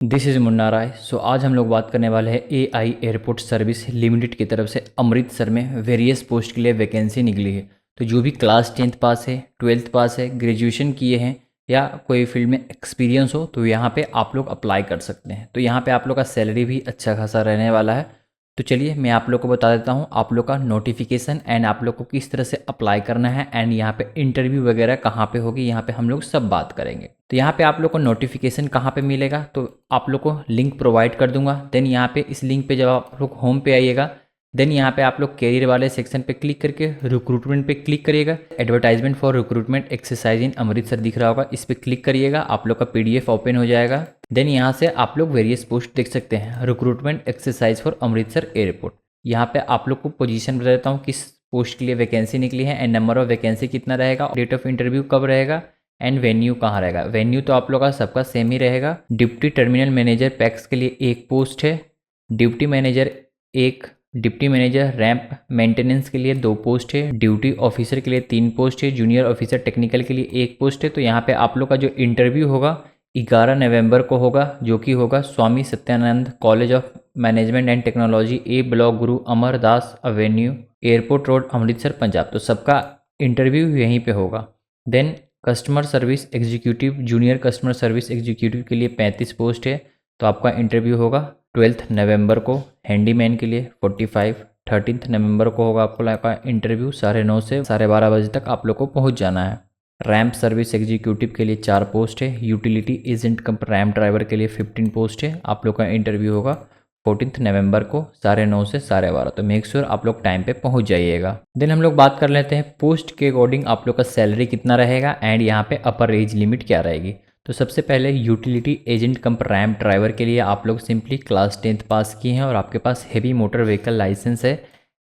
This is Munna राय। आज हम लोग बात करने वाले हैं एआई एयरपोर्ट सर्विस लिमिटेड की तरफ से अमृतसर में वेरियस पोस्ट के लिए वैकेंसी निकली है। तो जो भी क्लास 10th पास है, 12th पास है, ग्रेजुएशन किए हैं या कोई फील्ड में एक्सपीरियंस हो तो यहाँ पे आप लोग अप्लाई कर सकते हैं। तो यहाँ पे आप लोग का सैलरी भी अच्छा खासा रहने वाला है। तो चलिए मैं आप लोग को बता देता हूँ आप लोग का नोटिफिकेशन एंड आप लोग को किस तरह से अप्लाई करना है एंड यहाँ पे इंटरव्यू वगैरह कहाँ पे होगी, यहाँ पे हम लोग सब बात करेंगे। तो यहाँ पे आप लोग को नोटिफिकेशन कहाँ पे मिलेगा, तो आप लोग को लिंक प्रोवाइड कर दूंगा। देन यहाँ पे इस लिंक पे जब आप लोग होम पे आइएगा, देन यहाँ पे आप लोग कैरियर वाले सेक्शन पे क्लिक करके रिक्रूटमेंट पे क्लिक करिएगा। Advertisement for recruitment exercise in Amritsar दिख रहा होगा, इस पर क्लिक करिएगा, आप लोग का पीडीएफ ओपन हो जाएगा। देन यहाँ से आप लोग वेरियस पोस्ट देख सकते हैं, recruitment exercise for Amritsar airport. यहाँ पे आप लोग को पोजीशन बता देता हूँ किस पोस्ट के लिए वैकेंसी निकली है एंड नंबर ऑफ वैकेंसी कितना रहेगा, डेट ऑफ इंटरव्यू कब रहेगा एंड वेन्यू कहाँ रहेगा। वेन्यू तो आप लोग का सबका सेम ही रहेगा। डिप्टी टर्मिनल मैनेजर पैक्स के लिए एक पोस्ट है, ड्यूटी मैनेजर एक, डिप्टी मैनेजर रैंप मेंटेनेंस के लिए 2 पोस्ट है, ड्यूटी ऑफिसर के लिए 3 पोस्ट है, जूनियर ऑफिसर टेक्निकल के लिए 1 पोस्ट है। तो यहाँ पे आप लोग का जो इंटरव्यू होगा 11 नवंबर को होगा, जो कि होगा Swami Satyanand college of management and technology, A block, Guru Amardas avenue, airport road, Amritsar, Punjab. तो सबका इंटरव्यू यहीं पे होगा। Then customer service executive, junior customer service executive के लिए 35 पोस्ट है, तो आपका इंटरव्यू होगा 12 नवंबर को। हैंडीमैन के लिए 45, 13 नवंबर को होगा आपका इंटरव्यू 9:30 से 12:30 बजे तक आप लोग को पहुंच जाना है। रैम्प सर्विस एग्जीक्यूटिव के लिए 4 पोस्ट है, utility agent cum ramp driver के लिए 15 पोस्ट है, आप लोग का इंटरव्यू होगा 14 नवंबर को 9:30 से 12:30। तो मेक श्योर आप लोग टाइम पे पहुंच जाइएगा। देन हम लोग बात कर लेते हैं पोस्ट के अकॉर्डिंग आप लोग का सैलरी कितना रहेगा एंड यहाँ पे अपर एज लिमिट क्या रहेगी। तो सबसे पहले utility agent cum ramp driver के लिए आप लोग सिंपली क्लास 10th पास किए हैं और आपके पास हेवी मोटर व्हीकल लाइसेंस है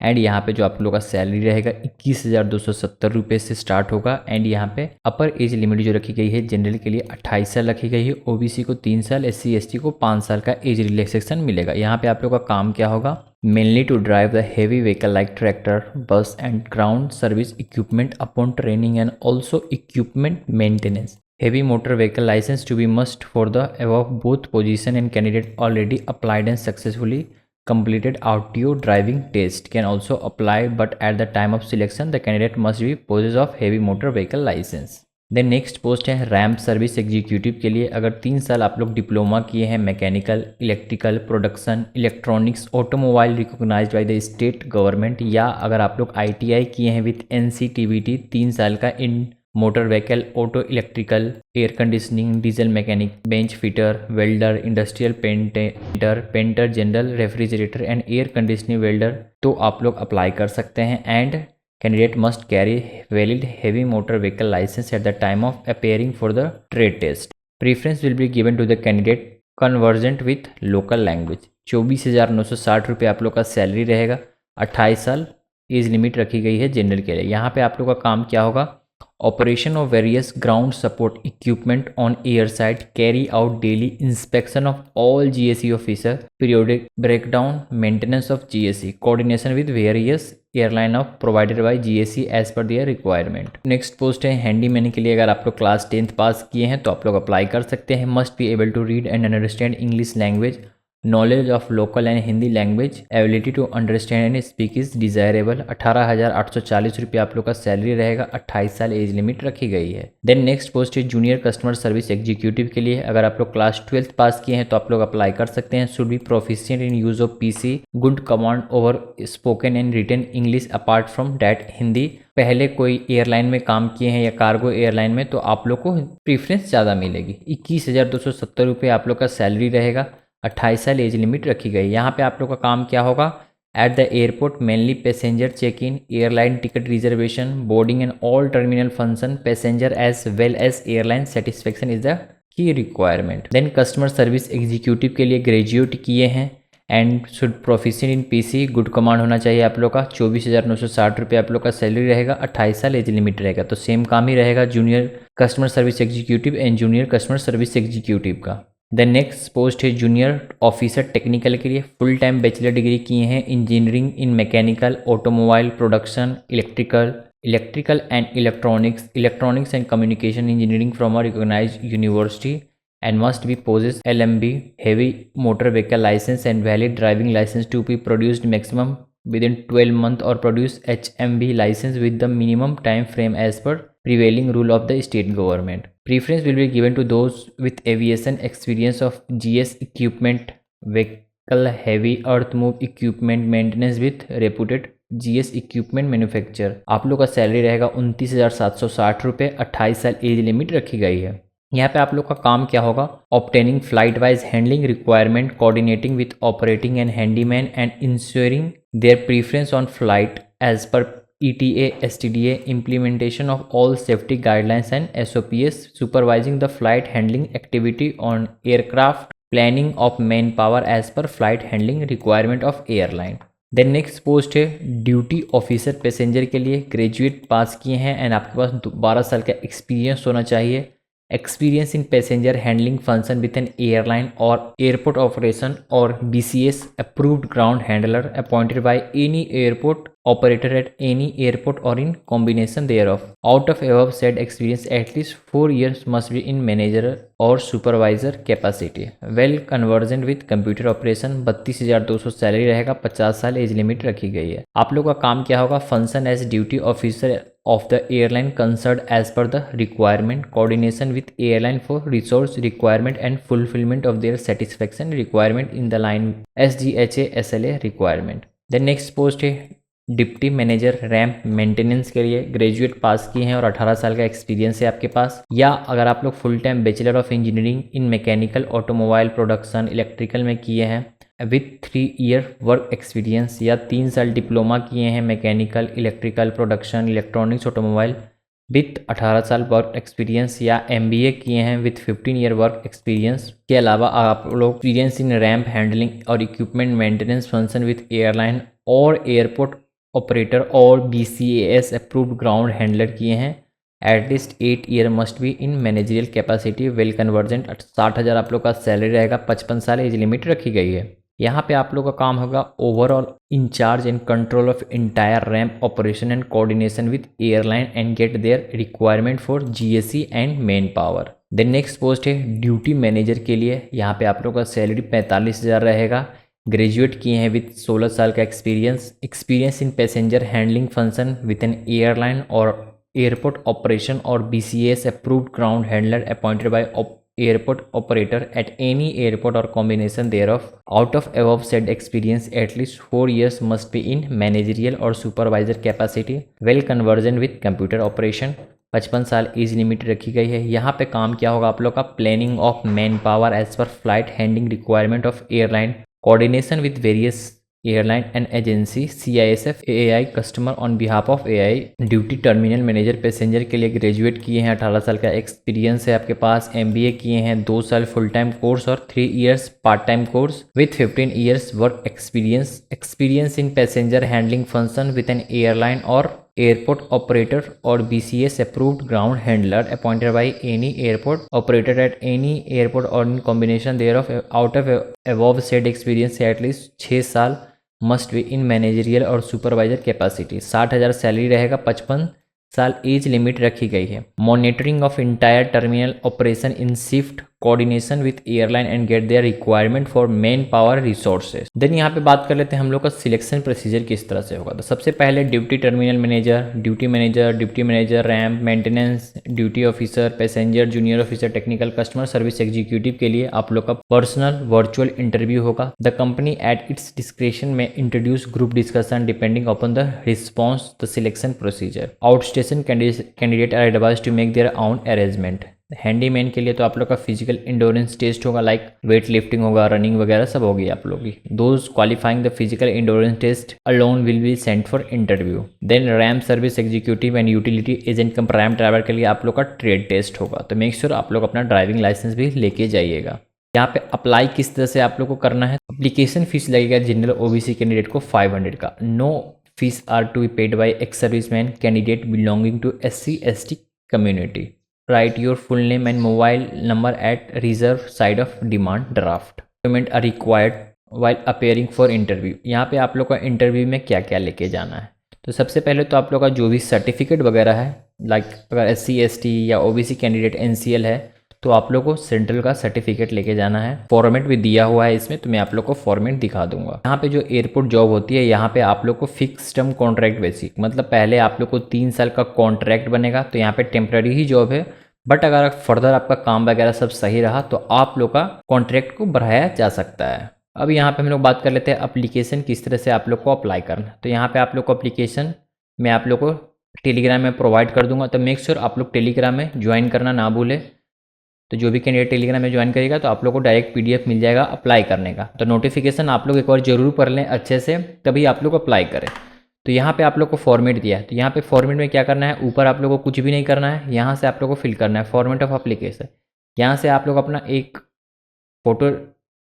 एंड यहाँ पे जो आप लोग का सैलरी रहेगा 21,270 रुपये से स्टार्ट होगा। एंड यहाँ पे अपर एज लिमिट जो रखी गई है जनरल के लिए 28 साल रखी गई है, ओबीसी को 3 साल, एससी एसटी को 5 साल का एज रिलैक्सेशन मिलेगा। यहाँ पे आप लोग का काम क्या होगा, mainly to drive the heavy vehicle like tractor, bus and ground service equipment upon training and also equipment maintenance. Heavy motor vehicle license to be must for the above both position and candidate already applied and successfully completed RTO driving test can also apply, but at the time of selection the candidate must be possessor of heavy motor vehicle license. Then next post है ramp service executive के लिए। अगर 3 साल आप लोग diploma किए हैं mechanical, electrical, production, electronics, automobile recognised by the state government, या अगर आप लोग ITI किए हैं विथ NCTBT 3 साल का in motor vehicle, auto, electrical, air conditioning, diesel mechanic, bench fitter, welder, industrial painter, general refrigerator and air conditioning welder, तो आप लोग अप्लाई कर सकते हैं। And candidate must carry valid heavy motor vehicle licence at the time of appearing for the trade test. Preference will be given to the candidate convergent with local language. 24,960 रुपये आप लोग का सैलरी रहेगा। 28 साल age limit रखी गई है general के लिए। यहाँ पे आप लोग का काम क्या होगा, operation of various ground support equipment on airside, carry out daily inspection of all GSE officer, periodic breakdown, maintenance of GSE, coordination with various airline of provided by GSE as per their requirement. Next post है handyman के लिए। अगर आप लोग class 10th पास किए हैं तो आप लोग अप्लाई कर सकते हैं। Must be able to read and understand English language, knowledge of local and Hindi language, ability to understand and speak is desirable. 18,840 रुपये आप लोग का सैलरी रहेगा। 28 साल एज लिमिट रखी गई है। देन नेक्स्ट पोस्ट है जूनियर कस्टमर सर्विस एग्जीक्यूटिव के लिए। अगर आप लोग क्लास 12th पास किए हैं तो आप लोग अप्लाई कर सकते हैं। Should be proficient in use of PC, good command over spoken and written English apart from that Hindi. पहले कोई एयरलाइन में काम किए हैं या कार्गो एयरलाइन में तो आप लोग को प्रीफरेंस ज़्यादा मिलेगी। 21,270 रुपये आप लोग का सैलरी रहेगा। 28 साल एज लिमिट रखी गई। यहाँ पे आप लोग का काम क्या होगा, at the airport mainly passenger check in, airline ticket reservation, boarding and all terminal function, passenger as well as airline satisfaction is the key requirement. Then customer service executive के लिए ग्रेजुएट किए हैं and should proficient in PC, good command होना चाहिए आप लोग का। 24,960 रुपये आप लोग का सैलरी रहेगा। 28 साल एज लिमिट रहेगा। तो सेम काम ही रहेगा junior customer service executive and junior customer service executive का। देन नेक्स्ट पोस्ट है जूनियर ऑफिसर टेक्निकल के लिए। फुल टाइम बैचलर डिग्री किए हैं engineering in mechanical, automobile, production, electrical and electronics and communication engineering from a recognised university and must be possess LMB heavy motor vehicle license and valid driving license to be produced maximum within 12 months or produce HMB license with the minimum time frame as per prevailing rule of the state government. Preference will be given to those with aviation experience of GS equipment, vehicle heavy earth move equipment maintenance with reputed GS equipment manufacture. आप लोग का salary रहेगा 29,760 रुपये, 28 साल age limit रखी गई है। यहाँ पे आप लोग का काम क्या होगा, obtaining flight wise handling requirement, coordinating with operating and handyman and ensuring their preference on flight as per ETA, STDA, implementation of all safety guidelines and SOPs, supervising the flight handling activity on aircraft, planning of manpower as per flight handling requirement of airline। Then next post है duty officer passenger के लिए, graduate पास किए हैं and आपके पास 12 साल का experience होना चाहिए। Experience in passenger handling function with an airline और एयरपोर्ट ऑपरेशन और BCS approved ground handler appointed by any airport operator at any airport or in combination thereof. Out of above said experience, at least 4 years must be in manager or supervisor capacity. Well conversant with computer operation, 32,200 salary रहेगा, 50 साल age limit रखी गई है। आप लोग का काम क्या होगा, function as duty officer of the airline concerned as per the requirement, coordination with airline for resource requirement and fulfillment of their satisfaction requirement in the line SGHA SLA requirement. The next post है deputy manager ramp maintenance के लिए, graduate पास किए हैं और 18 साल का experience है आपके पास, या अगर आप लोग full time bachelor of engineering in mechanical automobile production electrical में किए हैं विथ 3 ईयर वर्क एक्सपीरियंस, या 3 साल डिप्लोमा किए हैं mechanical electrical production electronics automobile with 18 साल वर्क एक्सपीरियंस, या MBA किए हैं विथ 15 ईयर वर्क एक्सपीरियंस। के अलावा आप लोग एक्सपीरियंस इन रैम्प हैंडलिंग और equipment maintenance function with airline और एयरपोर्ट ऑपरेटर और BCAS अप्रूव्ड ग्राउंड हैंडलर किए हैं। At least 8 year must be in managerial capacity, well convergent. 60,000 आप लोग का सैलरी रहेगा, 55 साल एज लिमिट रखी गई है। यहाँ पे आप लोग का काम होगा overall incharge and control of entire ramp operation and coordination with airline and get their requirement for GSE and man power. Then next post है ड्यूटी मैनेजर के लिए, यहाँ पे आप लोग का सैलरी 45,000 रहेगा। ग्रेजुएट किए हैं विथ 16 साल का experience in passenger handling function with an airline और एयरपोर्ट ऑपरेशन और BCAS approved ground handler appointed bye airport operator at any airport or combination thereof. Out of above said experience, at least 4 years must be in managerial or supervisor capacity, well conversant with computer operation। 55 साल age limit रखी गई है। यहाँ पे काम क्या होगा आप लोग का, planning of man power as per flight handling requirement of airline, coordination with various airline and agency, CISF AAI customer on behalf of AAI। Duty terminal manager passenger के लिए ग्रेजुएट किए हैं, 18 साल का एक्सपीरियंस है आपके पास। MBA किए हैं, 2 साल फुल टाइम कोर्स और 3 years part time course with 15 years work experience in passenger handling function with an airline और एयरपोर्ट ऑपरेटर और BCAS approved ground handler appointed by any airport operator at any airport और in combination thereof. Out of above said experience at least 6 साल must be in managerial और supervisor capacity. 60,000 salary रहेगा, 55 साल age limit रखी गई है। Monitoring of entire terminal operation in shift, coordination with airline and get their requirement for man power resources. देन यहाँ पे बात कर लेते हैं हम लोग का सिलेक्शन प्रोसीजर किस तरह से होगा। तो सबसे पहले duty terminal manager, deputy manager, ramp maintenance, duty officer, passenger, junior officer, technical, customer service executive के लिए आप लोग का पर्सनल वर्चुअल इंटरव्यू होगा। The company at its discretion may introduce group discussion depending upon the response the selection procedure. Outstation candidate are advise to make their own arrangement. Handyman के लिए तो आप लोग का फिजिकल इंडोरेंस टेस्ट होगा, like weight lifting होगा, running वगैरह सब होगी आप लोग की। Those qualifying the physical endurance test alone will be sent for interview. Then ramp service executive and utility agent cum ramp driver के लिए आप लोग का ट्रेड टेस्ट होगा। तो मेक श्योर आप लोग अपना ड्राइविंग लाइसेंस भी लेके जाइएगा। यहाँ पे अप्लाई किस तरह से आप लोग को करना है, एप्लीकेशन फीस लगेगा जनरल OBC कैंडिडेट को 500 का। No fees are to be paid by ex serviceman candidate belonging to SC ST community. Write your full name and mobile number at reserve side of demand draft. Document are required while appearing for interview। यहाँ पे आप लोग का interview में क्या क्या लेके जाना है। तो सबसे पहले तो आप लोग का जो भी सर्टिफिकेट वगैरह है, लाइक अगर SC ST या OBC कैंडिडेट NCL है तो आप लोग को सेंट्रल का सर्टिफिकेट लेके जाना है। फॉर्मेट भी दिया हुआ है इसमें, तो मैं आप लोग को फॉर्मेट दिखा दूंगा। यहाँ पे जो एयरपोर्ट जॉब होती है, यहाँ पे आप लोग को फिक्स टर्म कॉन्ट्रैक्ट बेसिक, मतलब पहले आप लोग को 3 साल का कॉन्ट्रैक्ट बनेगा, तो यहाँ पे टेम्प्रेरी ही जॉब है। बट अगर फर्दर आपका काम वगैरह सब सही रहा तो आप लोग का कॉन्ट्रैक्ट को बढ़ाया जा सकता है। अब यहाँ पे हम लोग बात कर लेते हैं एप्लीकेशन किस तरह से आप लोग को अप्लाई करना। तो यहाँ पे आप लोग को एप्लीकेशन मैं आप लोग को टेलीग्राम में प्रोवाइड कर दूंगा, तो मेक श्योर आप लोग टेलीग्राम में ज्वाइन करना ना भूलें। तो जो भी कैंडिडेट टेलीग्राम में ज्वाइन करेगा तो आप लोग को डायरेक्ट पीडीएफ मिल जाएगा अप्लाई करने का। तो नोटिफिकेशन आप लोग एक बार जरूर पढ़ लें अच्छे से, तभी आप लोग अप्लाई करें। तो यहाँ पे आप लोग को फॉर्मेट दिया है, तो यहाँ पे फॉर्मेट में क्या करना है, ऊपर आप लोग को कुछ भी नहीं करना है, यहाँ से आप लोग को फिल करना है फॉर्मेट ऑफ एप्लीकेशन। यहाँ से आप लोग अपना एक फ़ोटो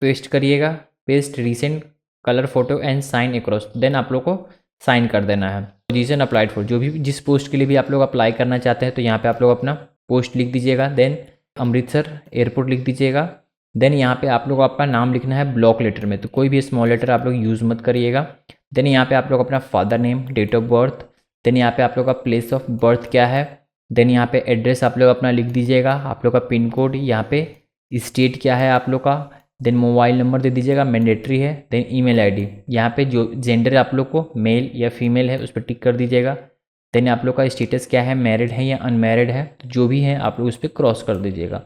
पेस्ट करिएगा, paste recent colour photo and sign across, then आप लोग को साइन कर देना है। पोजीशन अप्लाइड फॉर, जो भी जिस पोस्ट के लिए भी आप लोग अप्लाई करना चाहते हैं, तो यहाँ पे आप लोग अपना पोस्ट लिख दीजिएगा, देन अमृतसर एयरपोर्ट लिख दीजिएगा। देन यहाँ पे आप लोग को आपका नाम लिखना है ब्लॉक लेटर में, तो कोई भी स्मॉल लेटर आप लोग यूज़ मत करिएगा। देन यहाँ पे आप लोग अपना father name, date of birth, then यहाँ पे आप लोग का प्लेस ऑफ बर्थ क्या है, देन यहाँ पे एड्रेस आप लोग अपना लिख दीजिएगा, आप लोग का पिन कोड, यहाँ पे स्टेट क्या है आप लोग का, देन मोबाइल नंबर दे दीजिएगा, मैंडेटरी है। देन ईमेल आईडी, यहाँ पे जो जेंडर आप लोग को मेल या फीमेल है उस पर टिक कर दीजिएगा। देन आप लोग का स्टेटस क्या है, मैरिड है या अनमैरिड है, तो जो भी है आप लोग उस पर क्रॉस कर दीजिएगा।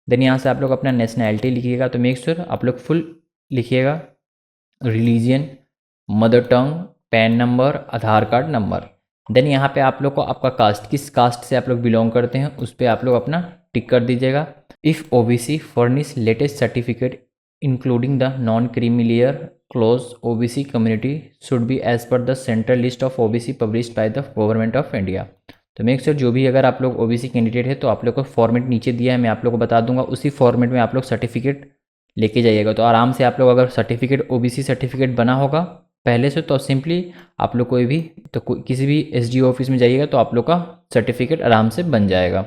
देन यहाँ से आप लोग अपना नेशनैलिटी लिखिएगा, तो मेक श्योर आप लोग फुल लिखिएगा, religion, mother tongue, PAN number, Aadhaar card number. Then यहाँ पे आप लोग को आपका कास्ट, किस कास्ट से आप लोग बिलोंग करते हैं उस पर आप लोग अपना टिक कर दीजिएगा। If OBC furnish latest certificate including the non creamy layer clause OBC community should be as per the central list of OBC published by the government of India. तो मेक श्योर जो भी अगर आप लोग ओबीसी कैंडिडेट है तो आप लोग को फॉर्मेट नीचे दिया है, मैं आप लोग को बता दूंगा, उसी फॉर्मेट में आप लोग सर्टिफिकेट लेके जाइएगा। तो आराम से आप लोग अगर सर्टिफिकेट ओबीसी सर्टिफिकेट बना होगा पहले से, तो सिंपली आप लोग कोई भी किसी भी एसडीओ ऑफिस में जाइएगा तो आप लोग का सर्टिफिकेट आराम से बन जाएगा।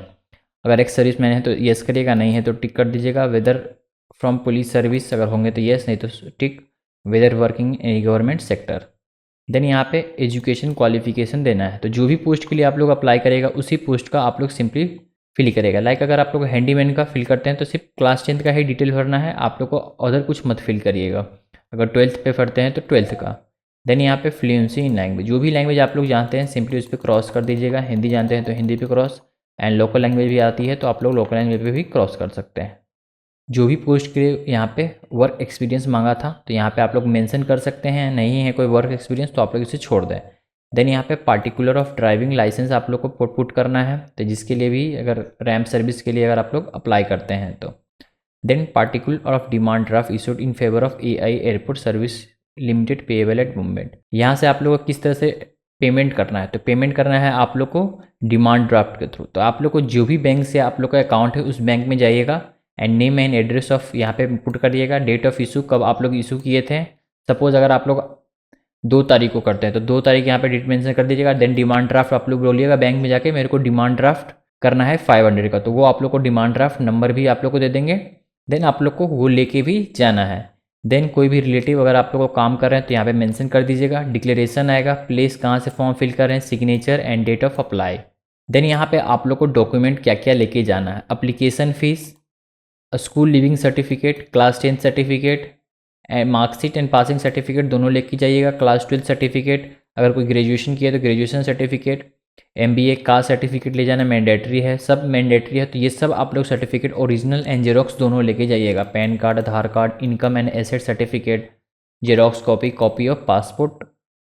अगर एक्स सर्विस मैन है तो येस करिएगा, नहीं है तो टिक कर दीजिएगा। वेदर फ्रॉम पुलिस सर्विस अगर होंगे तो येस, नहीं तो tick. Whether working in government sector. Then यहाँ पे एजुकेशन क्वालिफिकेशन देना है, तो जो भी पोस्ट के लिए आप लोग अप्लाई करेगा उसी पोस्ट का आप लोग सिंपली फिल करेगा। लाइक अगर आप लोग हैंडीमैन का फिल करते हैं तो सिर्फ क्लास 10 का ही डिटेल भरना है, आप लोग को अदर कुछ मत फिल करिएगा। अगर 12th पे भरते हैं तो 12th का। देन यहाँ पे फ्लुएंसी इन लैंग्वेज, जो भी लैंग्वेज आप लोग जानते हैं सिंपली उस पर क्रॉस कर दीजिएगा। हिंदी जानते हैं तो हिंदी पे क्रॉस, एंड लोकल लैंग्वेज भी आती है तो आप लोग लोकल लैंग्वेज पे भी क्रॉस कर सकते हैं। जो भी पोस्ट के लिए यहाँ पे वर्क एक्सपीरियंस मांगा था तो यहाँ पे आप लोग मेंशन कर सकते हैं, नहीं है कोई वर्क एक्सपीरियंस तो आप लोग इसे छोड़ दें। देन यहाँ पे पार्टिकुलर ऑफ ड्राइविंग लाइसेंस आप लोग को पुट करना है, तो जिसके लिए भी अगर रैम्प सर्विस के लिए अगर आप लोग अप्लाई करते हैं तो। Then particular of demand draft issued in favour of AI airport service limited payable at movement. यहाँ से आप लोग को किस तरह से पेमेंट करना है, तो पेमेंट करना है आप लोग को डिमांड ड्राफ्ट के थ्रू। तो आप लोग को जो भी बैंक से आप लोग का अकाउंट है उस बैंक में जाइएगा, and name and address of यहाँ पे पुट करिएगा, डेट ऑफ इशू कब आप लोग इशू किए थे। सपोज अगर आप लोग 2 तारीख को करते हैं तो 2 तारीख यहाँ पे डेट मेंशन कर दीजिएगा। देन डिमांड ड्राफ्ट आप लोग बोलिएगा बैंक में जाके मेरे को डिमांड ड्राफ्ट करना है 500 का, तो वो आप लोग को डिमांड ड्राफ्ट नंबर भी आप लोग को दे देंगे। देन आप लोग को वो लेके भी जाना है। देन कोई भी रिलेटिव अगर आप लोग को काम कर रहे हैं तो यहाँ पे मेंशन कर दीजिएगा। डिक्लेरेशन आएगा, प्लेस कहाँ से फॉर्म फिल कर रहे हैं, signature and date of apply. Then यहाँ पे आप लोग को डॉक्यूमेंट क्या क्या लेके जाना है, application fees, school leaving certificate, class 10 certificate, marksheet and passing certificate दोनों लेके जाइएगा। क्लास 12 सर्टिफिकेट, अगर कोई ग्रेजुएशन किया तो ग्रेजुएशन सर्टिफिकेट, MBA का सर्टिफिकेट ले जाना मैंडेटरी है, सब मैंडेटरी है, तो ये सब आप लोग सर्टिफिकेट ओरिजिनल एंड जेरोक्स दोनों लेके जाइएगा। PAN card, Aadhaar card, income and asset certificate, xerox copy of passport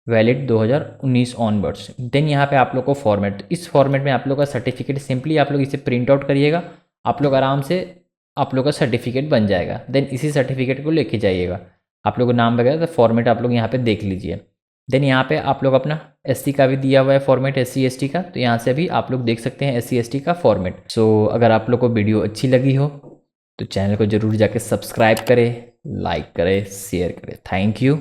valid 2019 onwards. Then यहाँ पे आप लोग को फॉर्मेट, इस फॉर्मेट में आप लोग का सर्टिफिकेट सिंपली आप लोग इसे प्रिंट आउट करिएगा, आप लोग आराम से आप लोग का सर्टिफिकेट बन जाएगा। देन इसी सर्टिफिकेट को लेके जाइएगा, आप लोग को नाम वगैरह तो फॉर्मेट आप लोग यहाँ पे देख लीजिए। देन यहाँ पे आप लोग अपना SC का भी दिया हुआ है फॉर्मेट, SC ST का, तो यहाँ से भी आप लोग देख सकते हैं SC ST का फॉर्मेट। सो अगर आप लोग को वीडियो अच्छी लगी हो तो चैनल को जरूर जाके सब्सक्राइब करें, लाइक करें, शेयर करें। Thank you.